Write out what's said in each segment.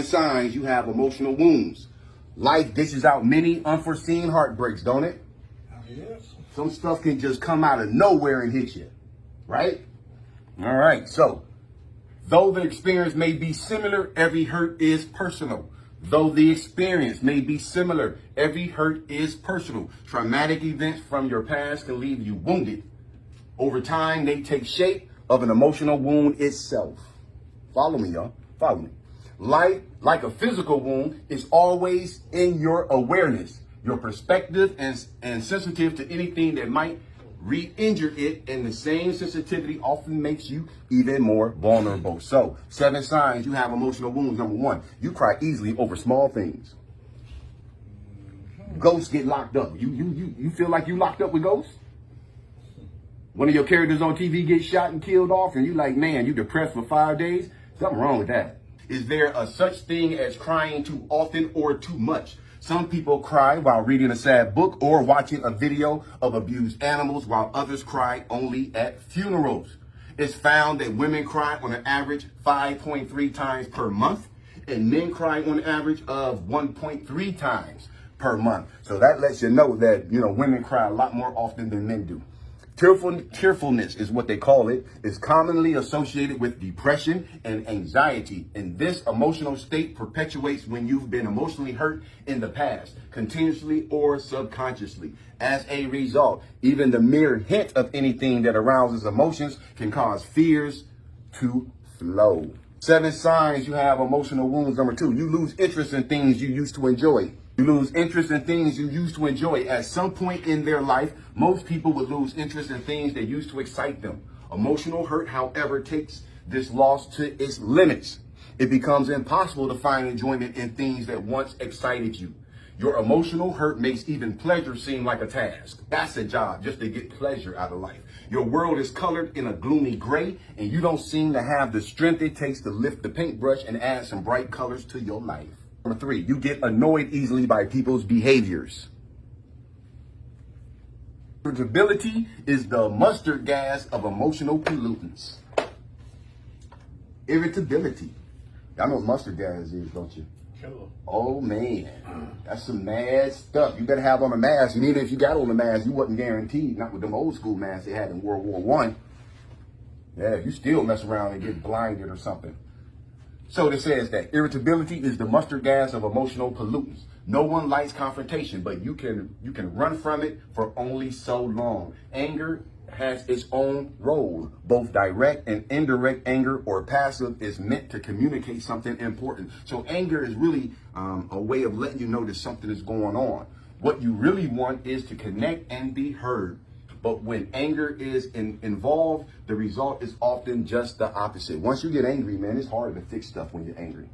7 signs you have emotional wounds. Life dishes out many unforeseen heartbreaks, don't it? Yes. Some stuff can just come out of nowhere and hit you, right? All right, so though the experience may be similar, every hurt is personal. Though the experience may be similar, every hurt is personal. Traumatic events from your past can leave you wounded. Over time, they take shape of an emotional wound itself. Follow me, y'all. Follow me. Like a physical wound, is always in your awareness, your perspective, and sensitive to anything that might re-injure it, and the same sensitivity often makes you even more vulnerable. So, 7 signs you have emotional wounds. Number 1, you cry easily over small things. Ghosts get locked up. You feel like you locked up with ghosts? One of your characters on TV gets shot and killed off, and you like, man, you depressed for 5 days? Something wrong with that. Is there a such thing as crying too often or too much? Some people cry while reading a sad book or watching a video of abused animals, while others cry only at funerals. It's found that women cry on an average 5.3 times per month, and men cry on an average of 1.3 times per month. So that lets you know that, women cry a lot more often than men do. Tearfulness is what they call it, is commonly associated with depression and anxiety. And this emotional state perpetuates when you've been emotionally hurt in the past, continuously or subconsciously. As a result, even the mere hint of anything that arouses emotions can cause fears to flow. 7 signs you have emotional wounds. Number 2, you lose interest in things you used to enjoy. You lose interest in things you used to enjoy. At some point in their life, most people would lose interest in things that used to excite them. Emotional hurt, however, takes this loss to its limits. It becomes impossible to find enjoyment in things that once excited you. Your emotional hurt makes even pleasure seem like a task. That's a job, just to get pleasure out of life. Your world is colored in a gloomy gray, and you don't seem to have the strength it takes to lift the paintbrush and add some bright colors to your life. Number 3, you get annoyed easily by people's behaviors. Irritability is the mustard gas of emotional pollutants. Irritability. Y'all know what mustard gas is, don't you? Sure. Oh, man. That's some mad stuff. You better have on a mask. And even if you got on a mask, you wasn't guaranteed. Not with them old school masks they had in World War I. Yeah, you still mess around and get blinded or something. So it says that irritability is the mustard gas of emotional pollutants. No one likes confrontation, but you can run from it for only so long. Anger has its own role. Both direct and indirect anger, or passive, is meant to communicate something important. So anger is really a way of letting you know that something is going on. What you really want is to connect and be heard. But when anger is involved, the result is often just the opposite. Once you get angry, man, it's hard to fix stuff when you're angry.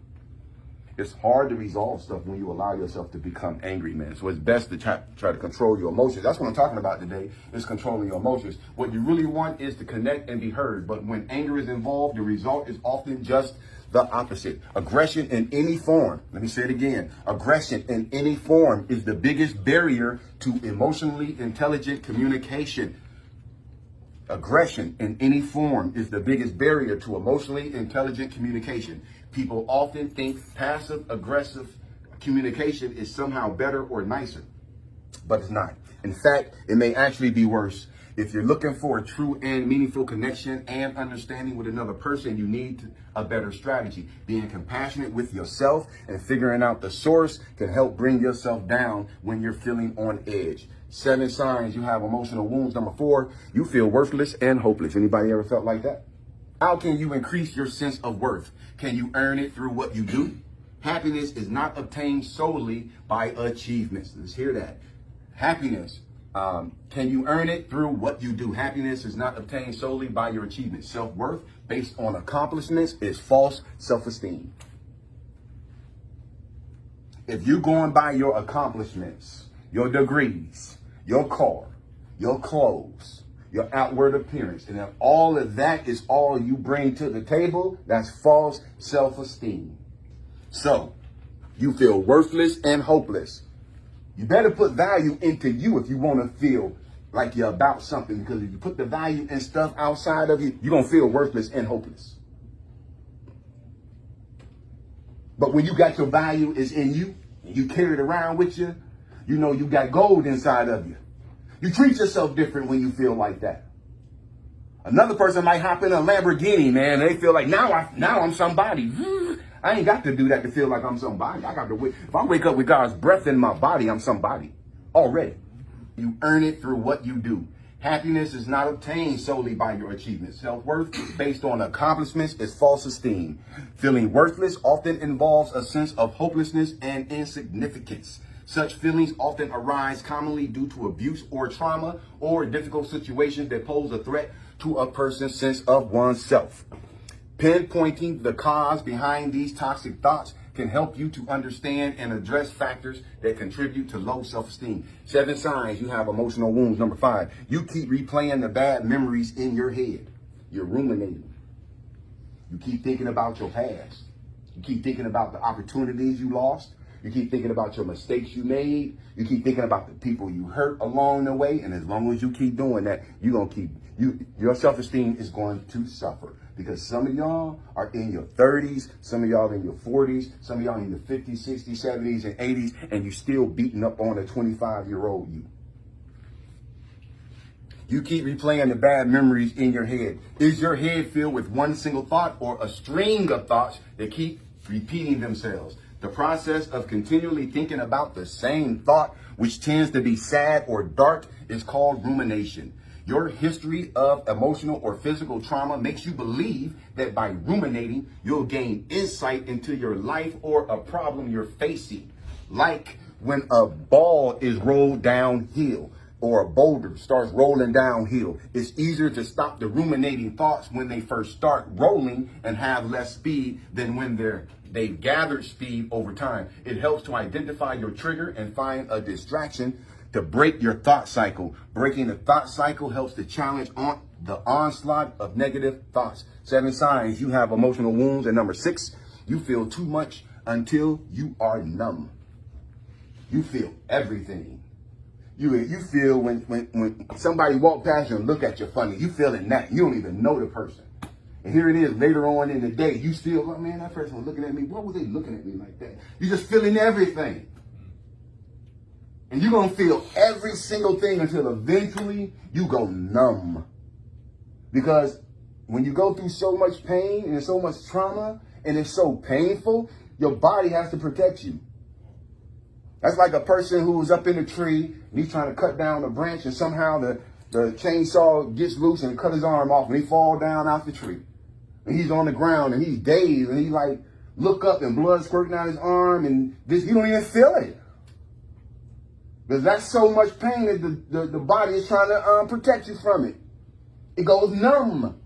It's hard to resolve stuff when you allow yourself to become angry, man. So it's best to try to control your emotions. That's what I'm talking about today, is controlling your emotions. What you really want is to connect and be heard. But when anger is involved, the result is often just the opposite. Aggression in any form, let me say it again, aggression in any form is the biggest barrier to emotionally intelligent communication. Aggression in any form is the biggest barrier to emotionally intelligent communication. People often think passive aggressive communication is somehow better or nicer, but it's not. In fact, it may actually be worse. If you're looking for a true and meaningful connection and understanding with another person, you need a better strategy. Being compassionate with yourself and figuring out the source can help bring yourself down when you're feeling on edge. 7 signs you have emotional wounds. Number 4, you feel worthless and hopeless. Anybody ever felt like that? How can you increase your sense of worth? Can you earn it through what you do? Happiness is not obtained solely by achievements. Let's hear that. Happiness. Can you earn it through what you do? Happiness is not obtained solely by your achievements. Self-worth based on accomplishments is false self-esteem. If you're going by your accomplishments, your degrees, your car, your clothes, your outward appearance, and if all of that is all you bring to the table, that's false self-esteem. So you feel worthless and hopeless. You better put value into you if you want to feel like you're about something, because if you put the value in stuff outside of you, you're going to feel worthless and hopeless. But when you got your value is in you, and you carry it around with you, you know you got gold inside of you. You treat yourself different when you feel like that. Another person might hop in a Lamborghini, man, and they feel like now I'm somebody. I ain't got to do that to feel like I'm somebody. I got to wait. If I wake up with God's breath in my body, I'm somebody already. You earn it through what you do. Happiness is not obtained solely by your achievements. Self-worth based on accomplishments is false esteem. Feeling worthless often involves a sense of hopelessness and insignificance. Such feelings often arise commonly due to abuse or trauma or difficult situations that pose a threat to a person's sense of oneself. Pinpointing the cause behind these toxic thoughts can help you to understand and address factors that contribute to low self-esteem. 7 signs you have emotional wounds. Number 5, you keep replaying the bad memories in your head. You're ruminating. You keep thinking about your past. You keep thinking about the opportunities you lost. You keep thinking about your mistakes you made. You keep thinking about the people you hurt along the way. And as long as you keep doing that, your self-esteem is going to suffer. Because some of y'all are in your 30s, some of y'all in your 40s, some of y'all in your 50s, 60s, 70s, and 80s, and you still beating up on a 25-year-old you. You keep replaying the bad memories in your head. Is your head filled with one single thought or a string of thoughts that keep repeating themselves? The process of continually thinking about the same thought, which tends to be sad or dark, is called rumination. Your history of emotional or physical trauma makes you believe that by ruminating, you'll gain insight into your life or a problem you're facing. Like when a ball is rolled downhill or a boulder starts rolling downhill, it's easier to stop the ruminating thoughts when they first start rolling and have less speed than when they've gathered speed over time. It helps to identify your trigger and find a distraction to break your thought cycle. Breaking the thought cycle helps to challenge on the onslaught of negative thoughts. 7 signs you have emotional wounds. And number 6, you feel too much until you are numb. You feel everything. You feel when somebody walk past you and look at you funny, you feeling that. You don't even know the person. And here it is later on in the day, you still, oh man, that person was looking at me. What were they looking at me like that? You're just feeling everything. And you're going to feel every single thing until eventually you go numb. Because when you go through so much pain and so much trauma and it's so painful, your body has to protect you. That's like a person who was up in a tree and he's trying to cut down a branch and somehow the chainsaw gets loose and cut his arm off and he falls down out the tree. And he's on the ground and he's dazed and he like look up and blood squirting out his arm and this, you don't even feel it. Because that's so much pain that the body is trying to protect you from it. It goes numb.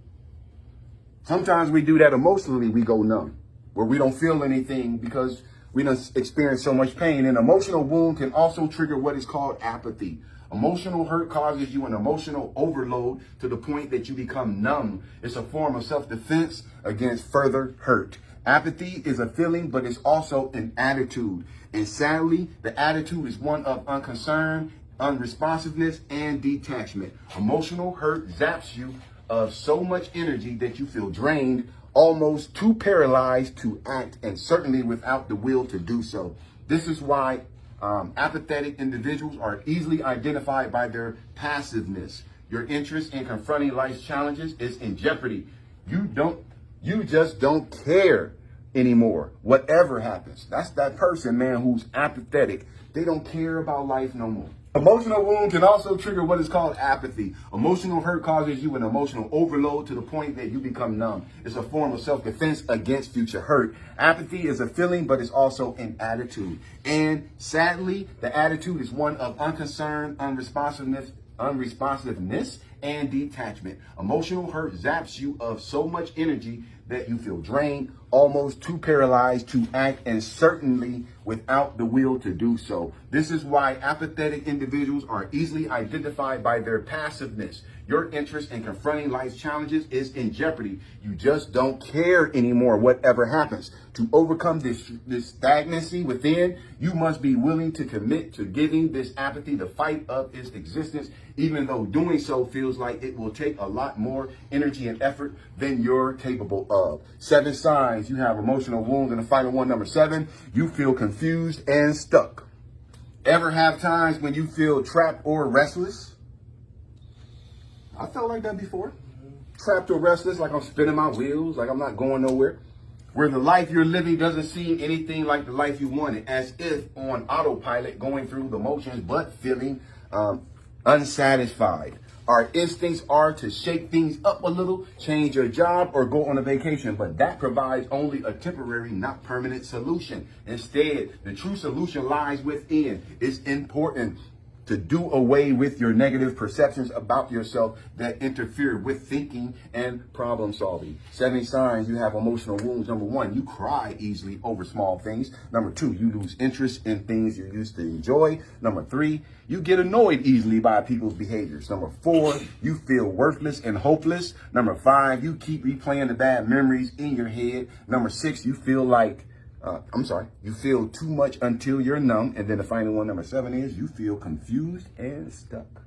Sometimes we do that emotionally, we go numb, where we don't feel anything because we don't experience so much pain. An emotional wound can also trigger what is called apathy. Emotional hurt causes you an emotional overload to the point that you become numb. It's a form of self-defense against further hurt. Apathy is a feeling, but it's also an attitude. And sadly, the attitude is one of unconcern, unresponsiveness, and detachment. Emotional hurt zaps you of so much energy that you feel drained, almost too paralyzed to act, and certainly without the will to do so. This is why apathetic individuals are easily identified by their passiveness. Your interest in confronting life's challenges is in jeopardy. You just don't care anymore. Whatever happens. That's that person, man, who's apathetic. They don't care about life no more. Emotional wound can also trigger what is called apathy. Emotional hurt causes you an emotional overload to the point that you become numb. It's a form of self-defense against future hurt. Apathy is a feeling, but it's also an attitude. And sadly, the attitude is one of unconcern, unresponsiveness, and detachment. Emotional hurt zaps you of so much energy that you feel drained, almost too paralyzed to act, and certainly without the will to do so. This is why apathetic individuals are easily identified by their passiveness. Your interest in confronting life's challenges is in jeopardy. You just don't care anymore whatever happens. To overcome this stagnancy within, you must be willing to commit to giving this apathy the fight of its existence, even though doing so feels feels like it will take a lot more energy and effort than you're capable of. 7 signs you have emotional wounds. And the final one, number 7, you feel confused and stuck. Ever have times when you feel trapped or restless? I felt like that before. Trapped or restless, like I'm spinning my wheels, like I'm not going nowhere. Where the life you're living doesn't seem anything like the life you wanted, as if on autopilot, going through the motions, but feeling unsatisfied. Our instincts are to shake things up a little, change your job, or go on a vacation, but that provides only a temporary, not permanent solution. Instead, the true solution lies within. It's important to do away with your negative perceptions about yourself that interfere with thinking and problem solving. 7 signs you have emotional wounds. Number 1, you cry easily over small things. Number 2, you lose interest in things you used to enjoy. Number 3, you get annoyed easily by people's behaviors. Number 4, you feel worthless and hopeless. Number 5, you keep replaying the bad memories in your head. Number 6, you feel like you feel too much until you're numb. And then the final one, number 7, is you feel confused and stuck.